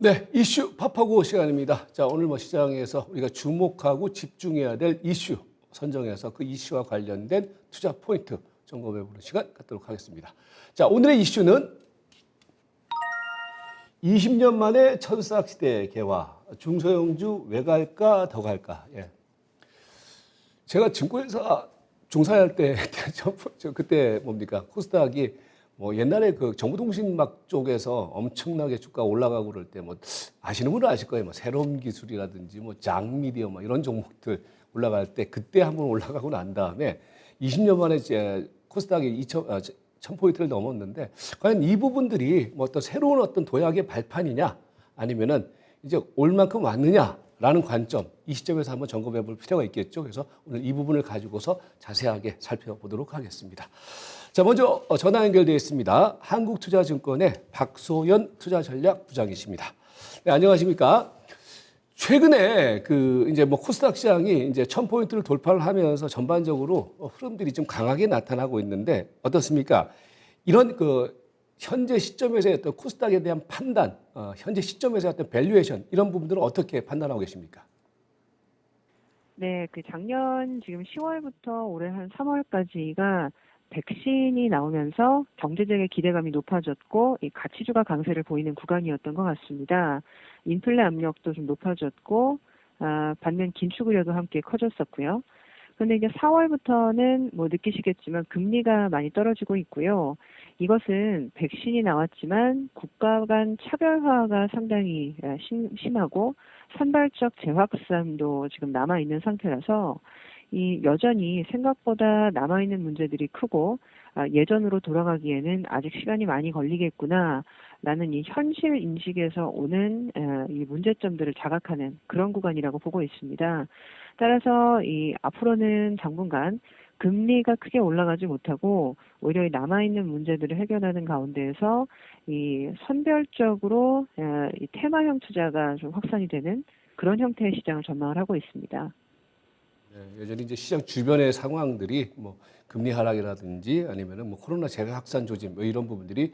네, 이슈 팝하고 시간입니다. 자, 오늘 뭐 시장에서 우리가 주목하고 집중해야 될 이슈 선정해서 그 이슈와 관련된 투자 포인트 점검해 보는 시간 갖도록 하겠습니다. 자, 오늘의 이슈는 20년 만에 천스탁시대 개화, 중소형주 왜 갈까 더 갈까. 예. 제가 증권회사 종사할 때 그때 뭡니까 코스닥이 뭐 옛날에 그 정보통신막 쪽에서 엄청나게 주가 올라가고 그럴 때 뭐 아시는 분은 아실 거예요. 뭐 새로운 기술이라든지 뭐 장미디어 뭐 이런 종목들 올라갈 때 그때 한번 올라가고 난 다음에 20년 만에 이제 코스닥이 1000포인트를 넘었는데 과연 이 부분들이 뭐 어떤 새로운 어떤 도약의 발판이냐 아니면은 이제 올 만큼 왔느냐라는 관점 이 시점에서 한번 점검해 볼 필요가 있겠죠. 그래서 오늘 이 부분을 가지고서 자세하게 살펴보도록 하겠습니다. 자, 먼저 전화 연결되어 있습니다. 한국투자증권의 박소연 투자전략부장이십니다. 네, 안녕하십니까? 최근에 그 이제 뭐 코스닥 시장이 이제 1000포인트를 돌파를 하면서 전반적으로 흐름들이 좀 강하게 나타나고 있는데 어떻습니까? 이런 그 현재 시점에서의 어떤 코스닥에 대한 판단, 현재 시점에서의 어떤 밸류에이션 이런 부분들은 어떻게 판단하고 계십니까? 네, 그 작년 지금 10월부터 올해 한 3월까지가 백신이 나오면서 경제적인 기대감이 높아졌고 이 가치주가 강세를 보이는 구간이었던 것 같습니다. 인플레 압력도 좀 높아졌고 반면 긴축 우려도 함께 커졌었고요. 그런데 이제 4월부터는 뭐 느끼시겠지만 금리가 많이 떨어지고 있고요. 이것은 백신이 나왔지만 국가 간 차별화가 상당히 심하고 산발적 재확산도 지금 남아있는 상태라서 이 여전히 생각보다 남아있는 문제들이 크고 예전으로 돌아가기에는 아직 시간이 많이 걸리겠구나라는 이 현실 인식에서 오는 이 문제점들을 자각하는 그런 구간이라고 보고 있습니다. 따라서 이 앞으로는 당분간 금리가 크게 올라가지 못하고 오히려 이 남아있는 문제들을 해결하는 가운데에서 이 선별적으로 이 테마형 투자가 좀 확산이 되는 그런 형태의 시장을 전망을 하고 있습니다. 네, 여전히 이제 시장 주변의 상황들이 뭐 금리 하락이라든지 아니면은 뭐 코로나 재확산 조짐 뭐 이런 부분들이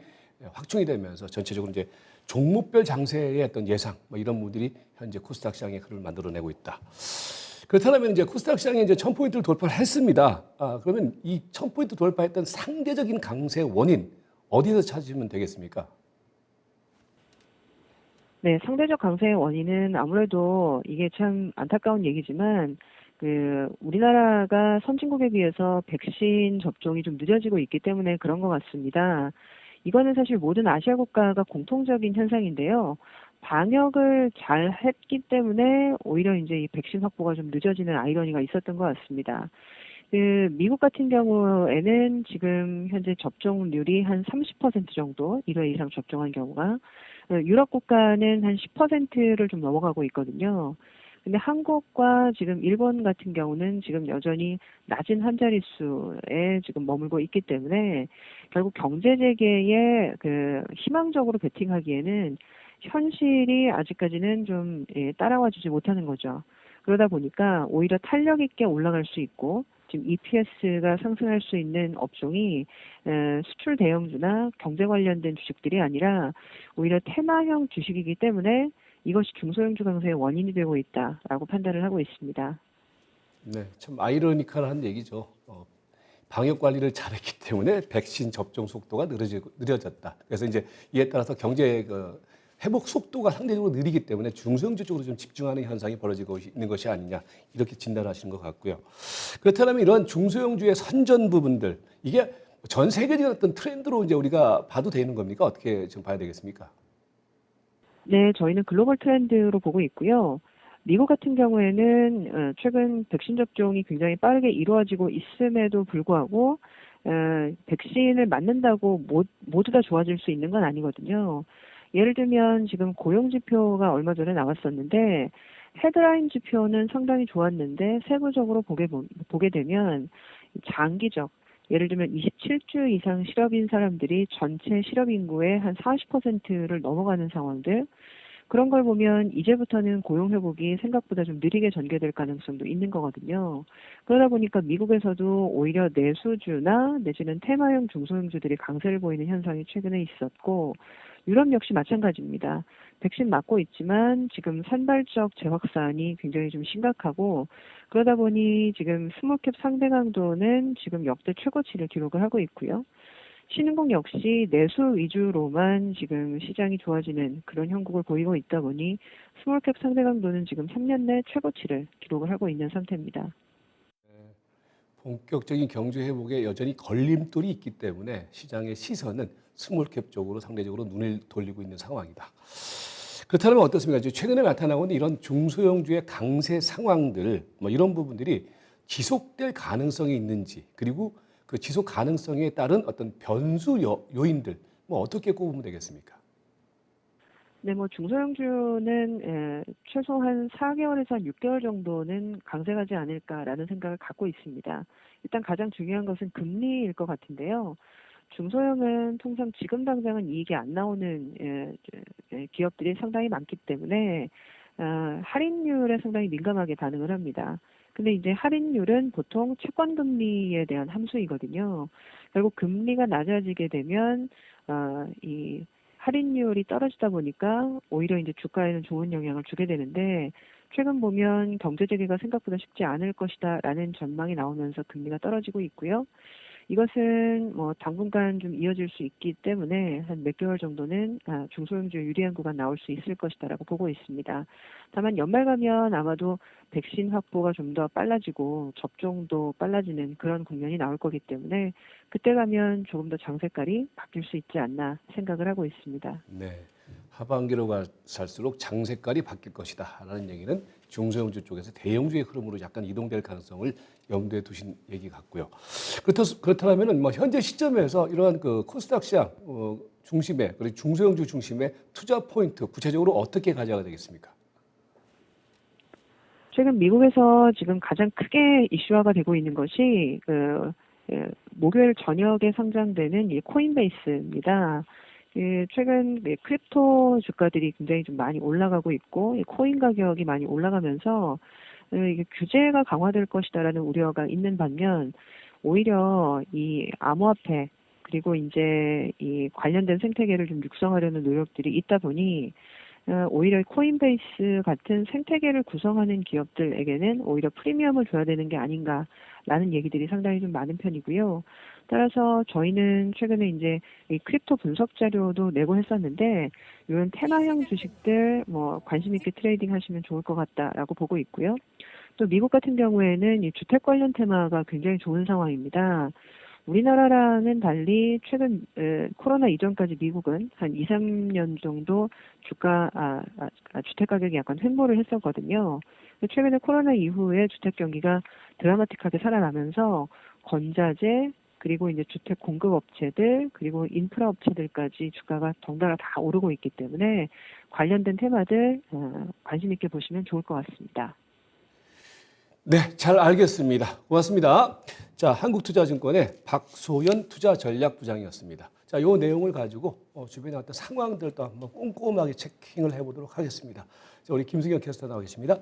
확충이 되면서 전체적으로 이제 종목별 장세의 어떤 예상 뭐 이런 부분들이 현재 코스닥 시장의 흐름을 만들어내고 있다. 그렇다면 이제 코스닥 시장이 이제 1000포인트를 돌파를 했습니다. 그러면 이 1000포인트 돌파했던 상대적인 강세 원인 어디서 찾으시면 되겠습니까? 네, 상대적 강세의 원인은 아무래도 이게 참 안타까운 얘기지만 그 우리나라가 선진국에 비해서 백신 접종이 좀 늦어지고 있기 때문에 그런 것 같습니다. 이거는 사실 모든 아시아 국가가 공통적인 현상인데요. 방역을 잘 했기 때문에 오히려 이제 이 백신 확보가 좀 늦어지는 아이러니가 있었던 것 같습니다. 그 미국 같은 경우에는 지금 현재 접종률이 한 30% 정도 1회 이상 접종한 경우가 유럽 국가는 한 10%를 좀 넘어가고 있거든요. 근데 한국과 지금 일본 같은 경우는 지금 여전히 낮은 한 자릿수에 지금 머물고 있기 때문에 결국 경제 재개에 그 희망적으로 베팅하기에는 현실이 아직까지는 좀 따라와 주지 못하는 거죠. 그러다 보니까 오히려 탄력 있게 올라갈 수 있고 지금 EPS가 상승할 수 있는 업종이 수출 대형주나 경제 관련된 주식들이 아니라 오히려 테마형 주식이기 때문에 이것이 중소형주 강세의 원인이 되고 있다라고 판단을 하고 있습니다. 네, 참 아이러니컬한 얘기죠. 방역 관리를 잘했기 때문에 백신 접종 속도가 느려졌다. 그래서 이제 이에 따라서 경제 그 회복 속도가 상대적으로 느리기 때문에 중소형주 쪽으로 좀 집중하는 현상이 벌어지고 있는 것이 아니냐 이렇게 진단하시는 것 같고요. 그렇다면 이런 중소형주의 선전 부분들 이게 전 세계적인 어떤 트렌드로 이제 우리가 봐도 되는 겁니까? 어떻게 좀 봐야 되겠습니까? 네, 저희는 글로벌 트렌드로 보고 있고요. 미국 같은 경우에는 최근 백신 접종이 굉장히 빠르게 이루어지고 있음에도 불구하고 백신을 맞는다고 모두 다 좋아질 수 있는 건 아니거든요. 예를 들면 지금 고용 지표가 얼마 전에 나왔었는데 헤드라인 지표는 상당히 좋았는데 세부적으로 보게 되면 장기적 예를 들면 27주 이상 실업인 사람들이 전체 실업 인구의 한 40%를 넘어가는 상황들 그런 걸 보면 이제부터는 고용 회복이 생각보다 좀 느리게 전개될 가능성도 있는 거거든요. 그러다 보니까 미국에서도 오히려 내수주나 내지는 테마형 중소형주들이 강세를 보이는 현상이 최근에 있었고 유럽 역시 마찬가지입니다. 백신 맞고 있지만 지금 산발적 재확산이 굉장히 좀 심각하고 그러다 보니 지금 스몰캡 상대 강도는 지금 역대 최고치를 기록을 하고 있고요. 신흥국 역시 내수 위주로만 지금 시장이 좋아지는 그런 형국을 보이고 있다 보니 스몰캡 상대 강도는 지금 3년 내 최고치를 기록을 하고 있는 상태입니다. 본격적인 경제 회복에 여전히 걸림돌이 있기 때문에 시장의 시선은 스몰캡 쪽으로 상대적으로 눈을 돌리고 있는 상황이다. 그렇다면 어떻습니까? 최근에 나타나고 있는 이런 중소형주의 강세 상황들, 뭐 이런 부분들이 지속될 가능성이 있는지, 그리고 그 지속 가능성에 따른 어떤 변수 요인들, 뭐 어떻게 꼽으면 되겠습니까? 네, 뭐 중소형주는 최소한 4개월에서 한 6개월 정도는 강세가지 않을까라는 생각을 갖고 있습니다. 일단 가장 중요한 것은 금리일 것 같은데요. 중소형은 통상 지금 당장은 이익이 안 나오는 기업들이 상당히 많기 때문에 할인율에 상당히 민감하게 반응을 합니다. 근데 이제 할인율은 보통 채권 금리에 대한 함수이거든요. 결국 금리가 낮아지게 되면 이 할인율이 떨어지다 보니까 오히려 이제 주가에는 좋은 영향을 주게 되는데 최근 보면 경제 재개가 생각보다 쉽지 않을 것이다라는 전망이 나오면서 금리가 떨어지고 있고요. 이것은 뭐 당분간 좀 이어질 수 있기 때문에 한 몇 개월 정도는 중소형주 유리한 구간 나올 수 있을 것이다라고 보고 있습니다. 다만 연말 가면 아마도 백신 확보가 좀 더 빨라지고 접종도 빨라지는 그런 국면이 나올 거기 때문에 그때 가면 조금 더 장세깔이 바뀔 수 있지 않나 생각을 하고 있습니다. 네. 하반기로 갈수록 장세깔이 바뀔 것이다 라는 얘기는 중소형주 쪽에서 대형주의 흐름으로 약간 이동될 가능성을 염두에 두신 얘기 같고요. 그렇다면 뭐 현재 시점에서 이러한 그 코스닥 시장 중심에, 그리고 중소형주 중심의 투자 포인트 구체적으로 어떻게 가져가야 되겠습니까? 최근 미국에서 지금 가장 크게 이슈화가 되고 있는 것이 목요일 저녁에 상장되는 이 코인베이스입니다. 최근 크립토 주가들이 굉장히 좀 많이 올라가고 있고 코인 가격이 많이 올라가면서 이게 규제가 강화될 것이다라는 우려가 있는 반면 오히려 이 암호화폐 그리고 이제 이 관련된 생태계를 좀 육성하려는 노력들이 있다 보니 오히려 코인베이스 같은 생태계를 구성하는 기업들에게는 오히려 프리미엄을 줘야 되는 게 아닌가라는 얘기들이 상당히 좀 많은 편이고요. 따라서 저희는 최근에 이제 이 크립토 분석 자료도 내고 했었는데 이런 테마형 주식들 뭐 관심 있게 트레이딩 하시면 좋을 것 같다라고 보고 있고요. 또 미국 같은 경우에는 이 주택 관련 테마가 굉장히 좋은 상황입니다. 우리나라랑은 달리 최근 코로나 이전까지 미국은 한 2, 3년 정도 주택 가격이 약간 횡보를 했었거든요. 최근에 코로나 이후에 주택 경기가 드라마틱하게 살아나면서 건자재 그리고 이제 주택 공급 업체들 그리고 인프라 업체들까지 주가가 덩달아 다 오르고 있기 때문에 관련된 테마들 관심 있게 보시면 좋을 것 같습니다. 네, 잘 알겠습니다. 고맙습니다. 자, 한국투자증권의 박소연 투자전략부장이었습니다. 자, 요 내용을 가지고 주변의 어떤 상황들도 한번 꼼꼼하게 체킹을 해보도록 하겠습니다. 자, 우리 김승현 캐스터 나와 계십니다.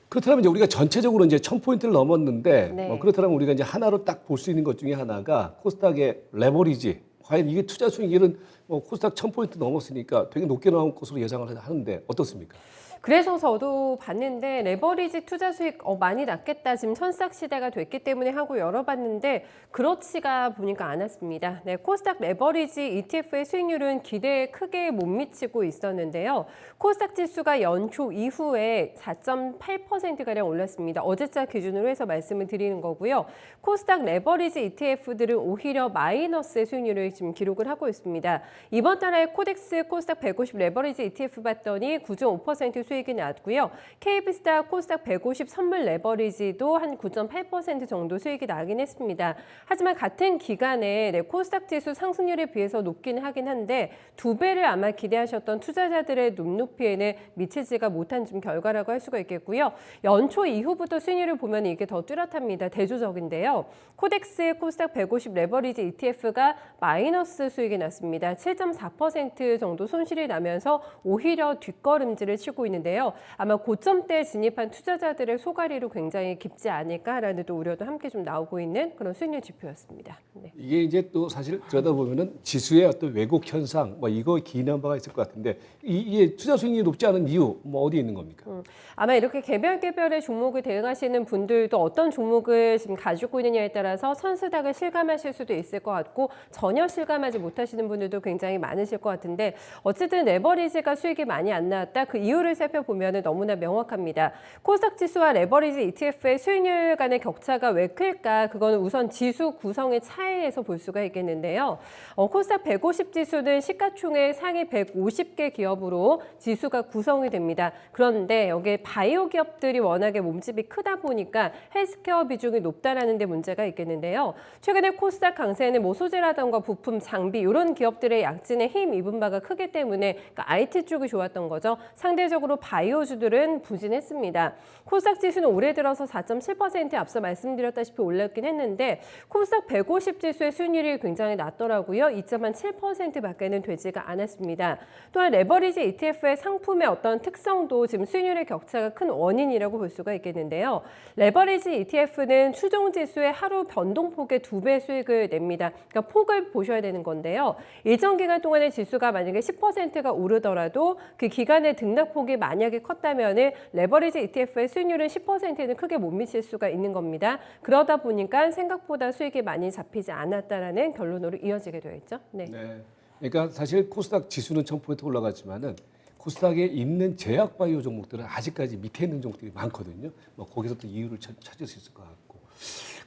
그렇다면 이제 우리가 전체적으로 이제 1000포인트를 넘었는데, 네. 그렇다면 우리가 이제 하나로 딱 볼 수 있는 것 중에 하나가 코스닥의 레버리지. 과연 이게 투자 수익률은 코스닥 1000포인트 넘었으니까 되게 높게 나온 것으로 예상을 하는데 어떻습니까? 그래서 저도 봤는데 레버리지 투자 수익 많이 났겠다. 지금 천싹 시대가 됐기 때문에 하고 열어봤는데 그렇지가 보니까 않았습니다. 네, 코스닥 레버리지 ETF의 수익률은 기대에 크게 못 미치고 있었는데요. 코스닥 지수가 연초 이후에 4.8%가량 올랐습니다. 어제자 기준으로 해서 말씀을 드리는 거고요. 코스닥 레버리지 ETF들은 오히려 마이너스의 수익률을 지금 기록을 하고 있습니다. 이번 달에 코덱스 코스닥 150 레버리지 ETF 봤더니 9.5% 수익이 났고요. KB스탁 코스닥 150 선물 레버리지도 한 9.8% 정도 수익이 나긴 했습니다. 하지만 같은 기간에 코스닥 지수 상승률에 비해서 높긴 하긴 한데 2배를 아마 기대하셨던 투자자들의 눈높이에는 미치지가 못한 좀 결과라고 할 수가 있겠고요. 연초 이후부터 수익률을 보면 이게 더 뚜렷합니다. 대조적인데요. 코덱스 코스닥 150 레버리지 ETF가 마이너스 수익이 났습니다. 7.4% 정도 손실이 나면서 오히려 뒷걸음질을 치고 있는 있는데요. 아마 고점대에 진입한 투자자들의 소갈이로 굉장히 깊지 않을까라는 또 우려도 함께 좀 나오고 있는 그런 수익률 지표였습니다. 네. 이게 이제 또 사실 들여다보면은 지수의 어떤 왜곡 현상, 뭐 이거 기인한 바가 있을 것 같은데 이게 투자 수익률이 높지 않은 이유, 뭐 어디에 있는 겁니까? 아마 이렇게 개별의 종목을 대응하시는 분들도 어떤 종목을 지금 가지고 있느냐에 따라서 선수닥을 실감하실 수도 있을 것 같고 전혀 실감하지 못하시는 분들도 굉장히 많으실 것 같은데 어쨌든 레버리지가 수익이 많이 안 나왔다. 그 이유를 살펴보면 너무나 명확합니다. 코스닥 지수와 레버리지 ETF의 수익률 간의 격차가 왜 클까? 그거는 우선 지수 구성의 차이에서 볼 수가 있겠는데요. 코스닥 150 지수는 시가총액 상위 150개 기업으로 지수가 구성이 됩니다. 그런데 여기에 바이오 기업들이 워낙에 몸집이 크다 보니까 헬스케어 비중이 높다라는 데 문제가 있겠는데요. 최근에 코스닥 강세에는 뭐 소재라던가 부품, 장비 이런 기업들의 약진에 힘 입은 바가 크기 때문에 그러니까 IT 쪽이 좋았던 거죠. 상대적으로 바이오주들은 부진했습니다. 코스닥 지수는 올해 들어서 4.7% 앞서 말씀드렸다시피 올랐긴 했는데 코스닥 150 지수의 수익률이 굉장히 낮더라고요. 2.7%밖에는 되지가 않았습니다. 또한 레버리지 ETF의 상품의 어떤 특성도 지금 수익률의 격차가 큰 원인이라고 볼 수가 있겠는데요. 레버리지 ETF는 추종 지수의 하루 변동폭의 2배 수익을 냅니다. 그러니까 폭을 보셔야 되는 건데요. 일정 기간 동안의 지수가 만약에 10%가 오르더라도 그 기간의 등락폭이 만약에 컸다면 레버리지 ETF의 수익률은 10%는 크게 못 미칠 수가 있는 겁니다. 그러다 보니까 생각보다 수익이 많이 잡히지 않았다라는 결론으로 이어지게 되어 있죠. 네. 네. 그러니까 사실 코스닥 지수는 1000포인트 올라갔지만은 코스닥에 있는 제약 바이오 종목들은 아직까지 밑에 있는 종목들이 많거든요. 뭐 거기서 또 이유를 찾을 수 있을 것 같고.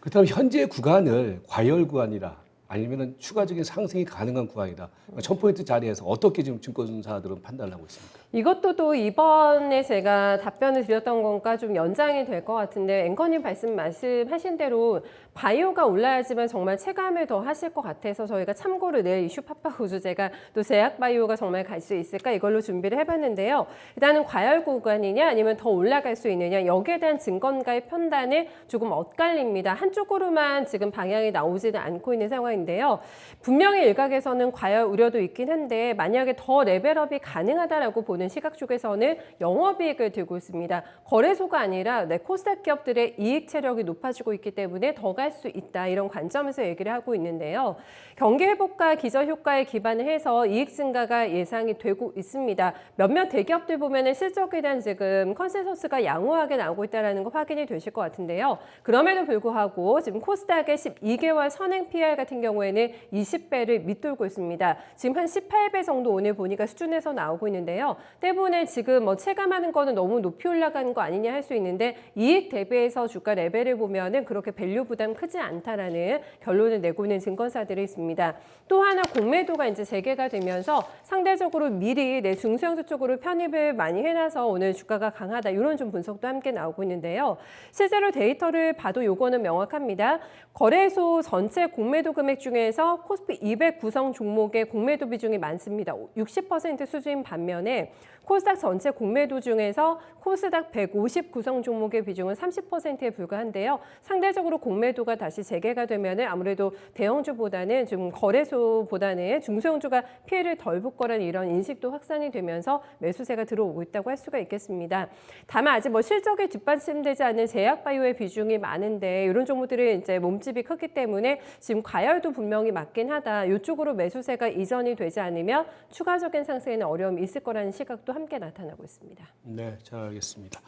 그렇다면 현재 구간을 과열 구간이라 아니면은 추가적인 상승이 가능한 구간이다. 1000포인트 자리에서 어떻게 지금 증권사들은 판단을 하고 있습니까? 이것도 또 이번에 제가 답변을 드렸던 것과 좀 연장이 될 것 같은데 앵커님 말씀하신 대로 바이오가 올라야지만 정말 체감을 더 하실 것 같아서 저희가 참고로 내일 이슈 팝파고주 제가 또 제약 바이오가 정말 갈 수 있을까 이걸로 준비를 해봤는데요. 일단은 과열 구간이냐 아니면 더 올라갈 수 있느냐 여기에 대한 증권가의 판단은 조금 엇갈립니다. 한쪽으로만 지금 방향이 나오지는 않고 있는 상황인데요. 분명히 일각에서는 과열 우려도 있긴 한데 만약에 더 레벨업이 가능하다라고 보는 시각 쪽에서는 영업이익을 들고 있습니다. 거래소가 아니라 코스닥 기업들의 이익 체력이 높아지고 있기 때문에 더 갈 수 있다. 이런 관점에서 얘기를 하고 있는데요. 경기 회복과 기저 효과에 기반을 해서 이익 증가가 예상이 되고 있습니다. 몇몇 대기업들 보면은 실적에 대한 지금 컨센서스가 양호하게 나오고 있다는 거 확인이 되실 것 같은데요. 그럼에도 불구하고 지금 코스닥의 12개월 선행 PER 같은 경우에는 20배를 밑돌고 있습니다. 지금 한 18배 정도 오늘 보니까 수준에서 나오고 있는데요. 때문에 지금 뭐 체감하는 거는 너무 높이 올라가는 거 아니냐 할 수 있는데 이익 대비해서 주가 레벨을 보면은 그렇게 밸류 부담 크지 않다라는 결론을 내고 있는 증권사들이 있습니다. 또 하나 공매도가 이제 재개가 되면서 상대적으로 미리 중소형주 쪽으로 편입을 많이 해놔서 오늘 주가가 강하다 이런 좀 분석도 함께 나오고 있는데요. 실제로 데이터를 봐도 요거는 명확합니다. 거래소 전체 공매도 금액 중에서 코스피 200 구성 종목의 공매도 비중이 많습니다. 60% 수준인 반면에 코스닥 전체 공매도 중에서 코스닥 150 구성 종목의 비중은 30%에 불과한데요. 상대적으로 공매도가 다시 재개가 되면 아무래도 대형주보다는 좀 거래소보다는 중소형주가 피해를 덜 볼 거라는 이런 인식도 확산이 되면서 매수세가 들어오고 있다고 할 수가 있겠습니다. 다만 아직 뭐 실적에 뒷받침되지 않는 제약바이오의 비중이 많은데 이런 종목들은 이제 몸집이 크기 때문에 지금 과열도 분명히 맞긴 하다. 이쪽으로 매수세가 이전이 되지 않으면 추가적인 상승에는 어려움이 있을 거라는 시각도 함께 나타나고 있습니다. 네, 잘 알겠습니다.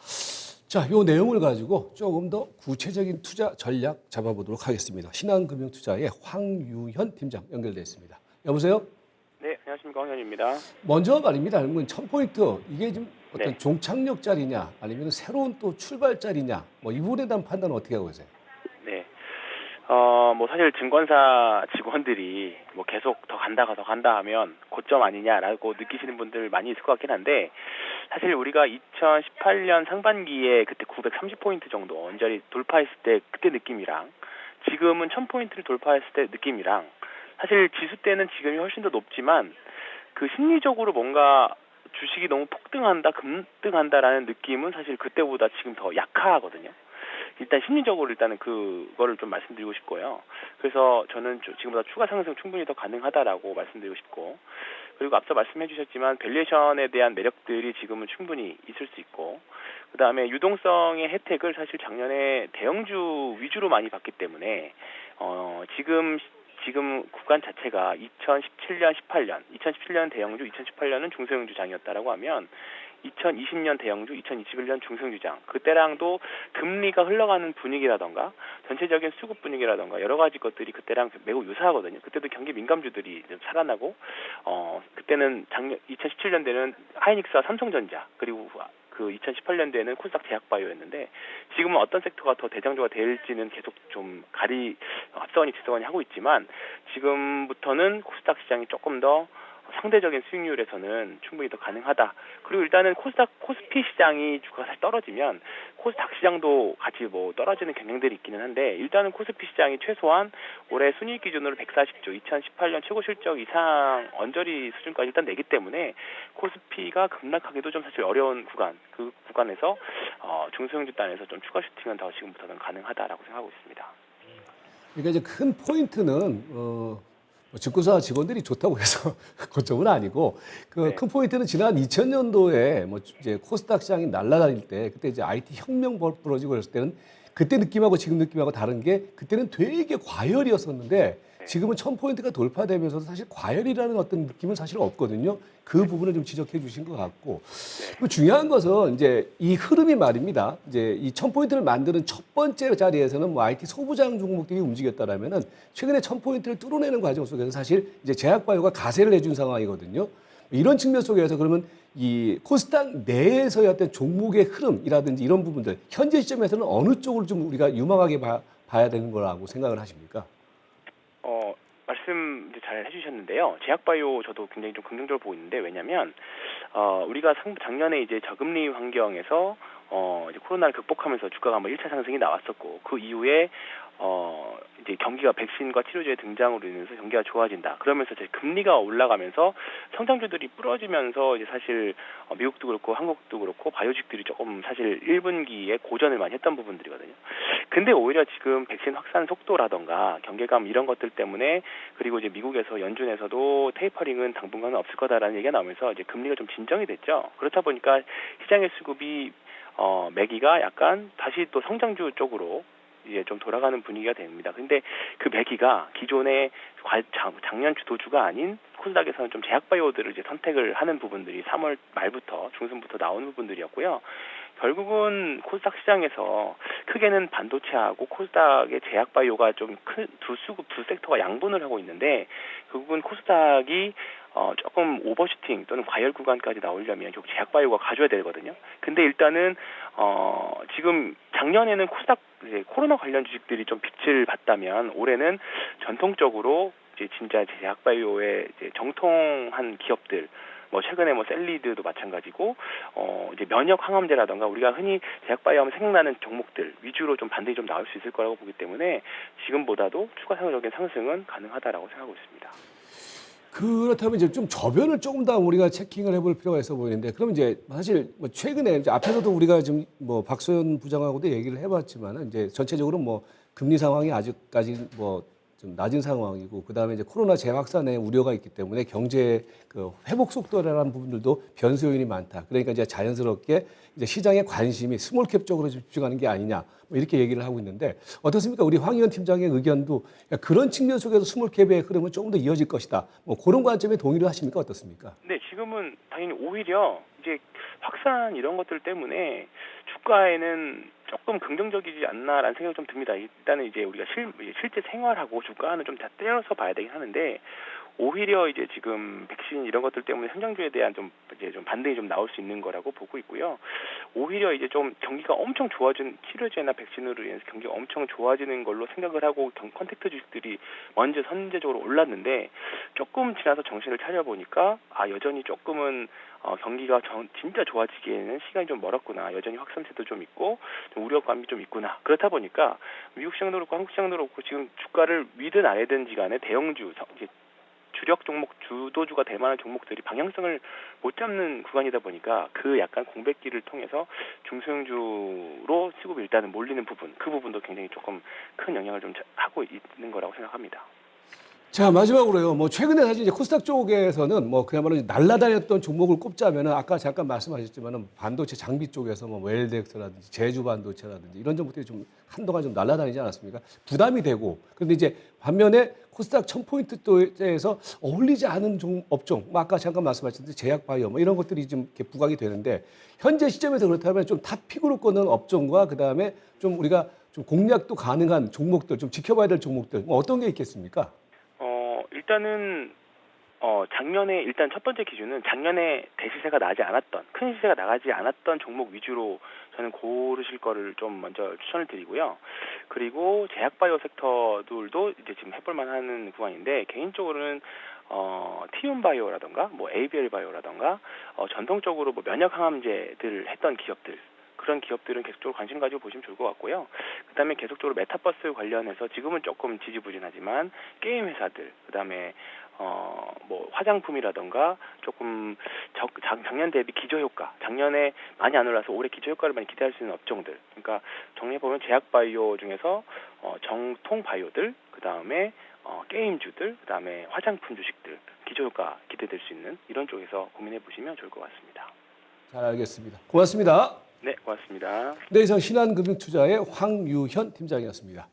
자, 요 내용을 가지고 조금 더 구체적인 투자 전략 잡아보도록 하겠습니다. 신한금융투자의 황유현 팀장 연결되어 있습니다. 여보세요? 네, 안녕하십니까. 황현입니다. 먼저 말입니다. 1000포인트 이게 좀 어떤 네. 종착역 자리냐 아니면 새로운 또 출발 자리냐 뭐 이 부분에 대한 판단은 어떻게 하고 계세요? 네. 뭐 사실 증권사 직원들이 뭐 계속 더 간다 하면 고점 아니냐라고 느끼시는 분들 많이 있을 것 같긴 한데 사실 우리가 2018년 상반기에 그때 930포인트 정도 언저리 돌파했을 때 그때 느낌이랑 지금은 1000포인트를 돌파했을 때 느낌이랑 사실 지수 때는 지금이 훨씬 더 높지만 그 심리적으로 뭔가 주식이 너무 폭등한다, 급등한다라는 느낌은 사실 그때보다 지금 더 약하거든요. 일단 심리적으로 일단은 그거를 좀 말씀드리고 싶고요. 그래서 저는 지금보다 추가 상승 충분히 더 가능하다라고 말씀드리고 싶고, 그리고 앞서 말씀해 주셨지만 밸류에이션에 대한 매력들이 지금은 충분히 있을 수 있고, 그다음에 유동성의 혜택을 사실 작년에 대형주 위주로 많이 받기 때문에 지금 구간 자체가 2017년, 18년, 2017년 대형주, 2018년은 중소형주장이었다라고 하면 2020년 대형주, 2021년 중소형주장, 그때랑도 금리가 흘러가는 분위기라던가 전체적인 수급 분위기라던가 여러 가지 것들이 그때랑 매우 유사하거든요. 그때도 경기 민감주들이 좀 살아나고, 그때는 작년 2017년대는 하이닉스와 삼성전자, 그리고 그 2018년도에는 코스닥 제약바이오였는데, 지금은 어떤 섹터가 더 대장주가 될지는 계속 좀 앞서가니 뒤서가니 하고 있지만, 지금부터는 코스닥 시장이 조금 더 상대적인 수익률에서는 충분히 더 가능하다. 그리고 일단은 코스피 시장이 주가가 사실 떨어지면 코스닥 시장도 같이 뭐 떨어지는 경향들이 있기는 한데, 일단은 코스피 시장이 최소한 올해 순이익 기준으로 140조, 2018년 최고 실적 이상 언저리 수준까지 일단 내기 때문에 코스피가 급락하기도 좀 사실 어려운 구간, 그 구간에서 중소형주 단에서 좀 추가 슈팅은 더 지금부터는 가능하다라고 생각하고 있습니다. 그러니까 이제 큰 포인트는 증권사 직원들이 좋다고 해서 그점은 아니고 그 네. 큰 포인트는 지난 2000년도에 뭐 이제 코스닥 시장이 날아다닐 때 그때 이제 IT 혁명 벌어지고 그랬을 때는 그때 느낌하고 지금 느낌하고 다른 게 그때는 되게 과열이었었는데 지금은 1000포인트가 돌파되면서 사실 과열이라는 어떤 느낌은 사실 없거든요. 그 부분을 좀 지적해 주신 것 같고. 그리고 중요한 것은 이제 이 흐름이 말입니다. 이제 이 1000포인트를 만드는 첫 번째 자리에서는 뭐 IT 소부장 종목들이 움직였다라면은 최근에 1000포인트를 뚫어내는 과정 속에서 사실 이제 제약바이오가 가세를 해준 상황이거든요. 이런 측면 속에서 그러면 이 코스닥 내에서의 어떤 종목의 흐름이라든지 이런 부분들 현재 시점에서는 어느 쪽을 좀 우리가 유망하게 봐야 되는 거라고 생각을 하십니까? 말씀 이제 잘 해주셨는데요. 제약바이오 저도 굉장히 좀 긍정적으로 보고 있는데, 왜냐면 우리가 작년에 이제 저금리 환경에서 이제 코로나를 극복하면서 주가가 뭐 1차 상승이 나왔었고, 그 이후에 이제 경기가 백신과 치료제의 등장으로 인해서 경기가 좋아진다. 그러면서 이제 금리가 올라가면서 성장주들이 부러지면서 이제 사실 미국도 그렇고 한국도 그렇고 바이오직들이 조금 사실 1분기에 고전을 많이 했던 부분들이거든요. 근데 오히려 지금 백신 확산 속도라던가 경계감 이런 것들 때문에, 그리고 이제 미국에서 연준에서도 테이퍼링은 당분간은 없을 거다라는 얘기가 나오면서 이제 금리가 좀 진정이 됐죠. 그렇다 보니까 시장의 수급이 매기가 약간 다시 또 성장주 쪽으로 이제 좀 돌아가는 분위기가 됩니다. 근데 그 매기가 기존의 작년 주도주가 아닌 코스닥에서는 좀 제약바이오들을 이제 선택을 하는 부분들이 3월 말부터 중순부터 나오는 부분들이었고요. 결국은 코스닥 시장에서 크게는 반도체하고 코스닥의 제약바이오가 좀 큰 두 섹터가 양분을 하고 있는데, 결국은 코스닥이 조금 오버슈팅 또는 과열 구간까지 나오려면 결국 제약바이오가 가져야 되거든요. 근데 일단은 지금 작년에는 코스닥 이제 코로나 관련 주식들이 좀 빛을 봤다면, 올해는 전통적으로 이제 진짜 제약바이오의 이제 정통한 기업들, 뭐 최근에 뭐 셀리드도 마찬가지고 이제 면역 항암제라던가 우리가 흔히 제약바이오 하면 생각나는 종목들 위주로 좀 반등이 좀 나올 수 있을 거라고 보기 때문에 지금보다도 추가적인 상승은 가능하다라고 생각하고 있습니다. 그렇다면 이제 좀 저변을 조금 더 우리가 체킹을 해볼 필요가 있어 보이는데, 그럼 이제 사실 뭐 최근에 이제 앞에서도 우리가 지금 뭐 박소연 부장하고도 얘기를 해봤지만은 이제 전체적으로 뭐 금리 상황이 아직까지 뭐 좀 낮은 상황이고, 그 다음에 이제 코로나 재확산의 우려가 있기 때문에 경제 그 회복 속도라는 부분들도 변수 요인이 많다. 그러니까 이제 자연스럽게 이제 시장의 관심이 스몰캡 쪽으로 집중하는 게 아니냐, 뭐 이렇게 얘기를 하고 있는데, 어떻습니까? 우리 황희연 팀장의 의견도 그런 측면 속에서 스몰캡의 흐름은 조금 더 이어질 것이다. 뭐 그런 관점에 동의를 하십니까? 어떻습니까? 네, 지금은 당연히 오히려 이제 확산 이런 것들 때문에 주가에는 조금 긍정적이지 않나라는 생각이 좀 듭니다. 일단은 이제 우리가 실제 생활하고 주가는 좀 다 떼어서 봐야 되긴 하는데, 오히려 이제 지금 백신 이런 것들 때문에 성장주에 대한 좀 이제 좀 반등이 좀 나올 수 있는 거라고 보고 있고요. 오히려 이제 좀 경기가 엄청 좋아진 치료제나 백신으로 인해서 경기가 엄청 좋아지는 걸로 생각을 하고 컨택트 주식들이 먼저 선제적으로 올랐는데, 조금 지나서 정신을 차려보니까 여전히 조금은 경기가 진짜 좋아지기에는 시간이 좀 멀었구나. 여전히 확산세도 좀 있고 좀 우려감이 좀 있구나. 그렇다 보니까 미국 시장도 그렇고 한국 시장도 그렇고 지금 주가를 위든 아래든지 간에 대형주 이제 주력 종목 주도주가 될 만한 종목들이 방향성을 못 잡는 구간이다 보니까 그 약간 공백기를 통해서 중소형주로 수급이 일단은 몰리는 부분, 그 부분도 굉장히 조금 큰 영향을 좀 하고 있는 거라고 생각합니다. 자, 마지막으로요. 뭐 최근에 사실 이제 코스닥 쪽에서는 뭐 그야말로 이제 날아다녔던 종목을 꼽자면은 아까 잠깐 말씀하셨지만은 반도체 장비 쪽에서 뭐 웰덱스라든지 제주 반도체라든지 이런 종목들이 좀 한동안 좀 날아다니지 않았습니까? 부담이 되고. 그런데 이제 반면에 코스닥 1000포인트대에서 어울리지 않은 업종, 뭐 아까 잠깐 말씀하셨듯이 제약 바이오 뭐 이런 것들이 좀 이렇게 부각이 되는데 현재 시점에서 그렇다면 좀 탑픽으로 꼽는 업종과 그다음에 좀 우리가 좀 공략도 가능한 종목들, 좀 지켜봐야 될 종목들 뭐 어떤 게 있겠습니까? 일단은 작년에 일단 첫 번째 기준은 작년에 대시세가 나지 않았던 큰 시세가 나가지 않았던 종목 위주로 저는 고르실 거를 좀 먼저 추천을 드리고요. 그리고 제약바이오 섹터들도 이제 지금 해볼 만한 구간인데 개인적으로는 티움바이오라던가 뭐 ABL 바이오라던가 전통적으로 뭐 면역 항암제들을 했던 기업들 그런 기업들은 계속적으로 관심 가지고 보시면 좋을 것 같고요. 그다음에 계속적으로 메타버스 관련해서 지금은 조금 지지부진하지만 게임 회사들, 그다음에 뭐 화장품이라던가 조금 작년 대비 기저효과, 작년에 많이 안 올라서 올해 기저효과를 많이 기대할 수 있는 업종들. 그러니까 정리해 보면 제약바이오 중에서 정통 바이오들, 그다음에 게임주들, 그다음에 화장품 주식들 기저효과 기대될 수 있는 이런 쪽에서 고민해 보시면 좋을 것 같습니다. 잘 알겠습니다. 고맙습니다. 네, 고맙습니다. 네, 이상 신한금융투자의 황유현 팀장이었습니다.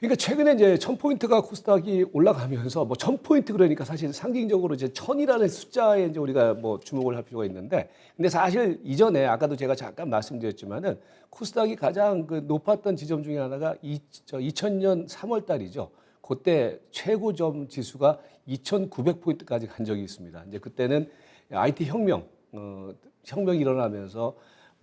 그러니까 최근에 이제 1000포인트가 코스닥이 올라가면서 뭐 1000포인트 그러니까 사실 상징적으로 이제 1000이라는 숫자에 이제 우리가 뭐 주목을 할 필요가 있는데 근데 사실 이전에 아까도 제가 잠깐 말씀드렸지만은 코스닥이 가장 그 높았던 지점 중에 하나가 2000년 3월 달이죠. 그때 최고점 지수가 2900포인트까지 간 적이 있습니다. 이제 그때는 IT 혁명이 일어나면서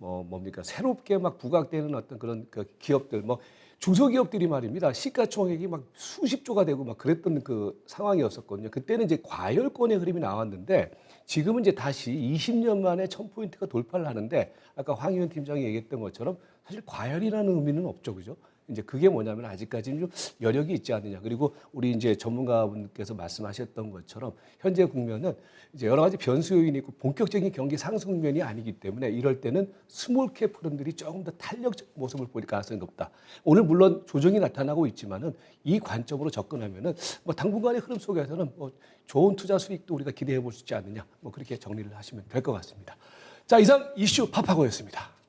뭡니까 새롭게 막 부각되는 어떤 그런 그 기업들 뭐 중소기업들이 말입니다 시가총액이 막 수십조가 되고 막 그랬던 그 상황이었었거든요. 그때는 이제 과열권의 흐름이 나왔는데 지금은 이제 다시 20년 만에 1000포인트가 돌파를 하는데 아까 황희원 팀장이 얘기했던 것처럼 사실 과열이라는 의미는 없죠, 그죠? 이제 그게 뭐냐면 아직까지는 좀 여력이 있지 않느냐. 그리고 우리 이제 전문가분께서 말씀하셨던 것처럼 현재 국면은 이제 여러 가지 변수 요인이 있고 본격적인 경기 상승면이 아니기 때문에 이럴 때는 스몰캡 흐름들이 조금 더 탄력적 모습을 보일 가능성이 높다. 오늘 물론 조정이 나타나고 있지만은 이 관점으로 접근하면은 뭐 당분간의 흐름 속에서는 뭐 좋은 투자 수익도 우리가 기대해 볼 수 있지 않느냐. 뭐 그렇게 정리를 하시면 될 것 같습니다. 자, 이상 이슈 파파고였습니다.